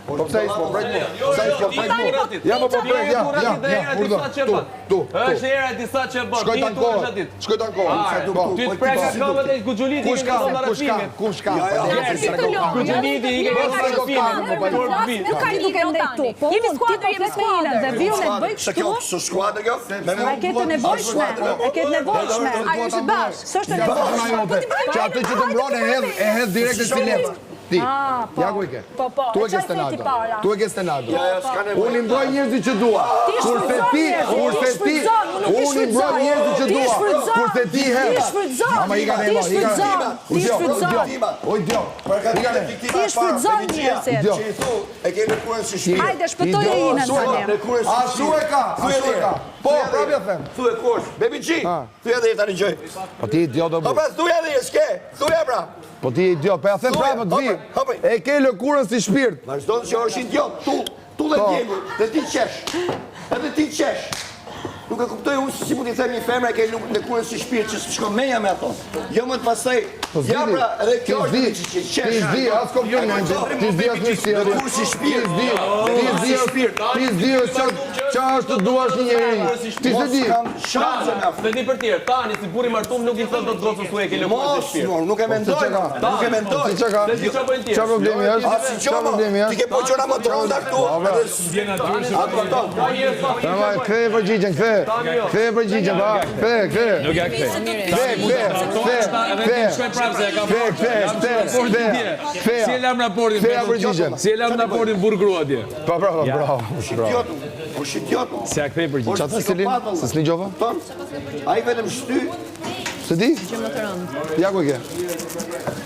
Po pse ismo, prejt mu. Pse ismo, prejt mu. Ja, po prejt, ja. Është era e disa që bën. Shkoj tankohet. Shkoj tankohet. Ty të preka këmbët e Guxhuliti Kush ka? Guxhuliti i ke Nuk ka një duke ndaj tu. Po jemi skuadër, jemi skuadër. Dhe viu me bëj kështu. Së skuadër kjo? A ketë nevojshme? A ketë nevojshme? Ai është bash. S'është nevojshme. Që atë që të mbron e hedh direkt në silenc. Ti, ja ku i ke. Tu e ke Stenado. Tu e ke Stenado. Unë i mbroj njerëzit që dua. Kurse ti, unë i mbroj njerëzit që dua. Kurse ti hedh. Ama i ka ne mo, i ka. O idiot. Ti shfrytëzon njerëzit. Që i thu, e ke në kurën si shpirë. Hajde, shpëtoje inën tani. Ashtu e ka. Po, prapja them. Thuaj kush? Bebi G. Thuaj edhe tani gjoj. Po ti idiot do Po pra, thuaj edhe s'ke. Thuaj pra. Po ti idiot, po ja them prapë të vi. E ke lëkurën si shpirt. Vazhdo që është idiot. Tu dhe djegu, dhe ti qesh. Edhe ti qesh. Nuk e kuptoj unë si mund t'i them një femra e ke lëkurën si shpirt që s'shko menja me ato. Jo më të pasaj. Ja pra, edhe kjo është që qesh. Ti s'di, as kom gjë në ti s'di as një si. Lëkurë si shpirt. Ti s'di qa është të duash një njeri. Ti s'di. Dhe di për tjerë, tani si burri martum nuk i thot do të gocës ku e ke lëkurën si shpirt. Nuk e mendoj. Nuk e mendoj. Dhe si qa bëjnë tjerë? Qa problemi është? Qa problemi Ti ke po qona më të ronda këtu. Kthej përgjigjen, kthej përgjigjen, ba. Kthej. Nuk ja kthej. Si e lam raportin? Si e lam raportin burr grua atje? Po, bravo. Është idiot. Si ja kthej përgjigjen? Qa të Selin? Se s'li gjova? A i vetëm shty. Se di? Ja ku i ke.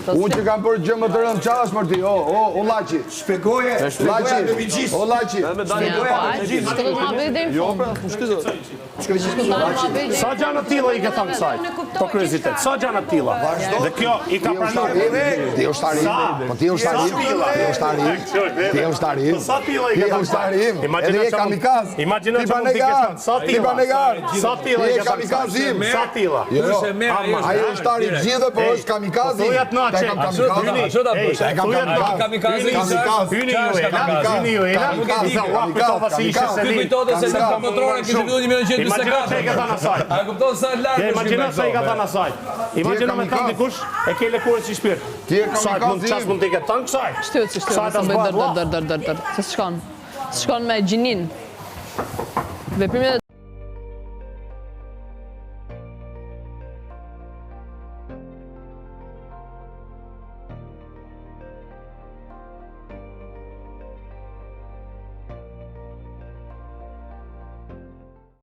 Unë që kam për gjë më të rëndë, qa është mërti? O, Laci. Shpegoje. Laci. O, Laci. Sa gjana tila i ke thënë kësaj? Po kuriozitet, sa gjana tila? Dhe kjo i ka pranuar. Ti është tarim. Po ti është tarim. Ti është tarim. Sa tila i ke thënë? Edhe je kamikaz. Imagjino që mund t'i ke thënë. Sa tila? Sa tila i ke thënë kësaj? Sa tila? Ajo është tarim gjithë, po është kamikaz. Thujat na që. Imagjino se i ka thënë asaj. Imagjino me thënë dikush e ke lëkurën si shpirt. Qas mund t'i ke thënë kësaj? Shtyt. Se s'shkon me gjinin. Veprimet e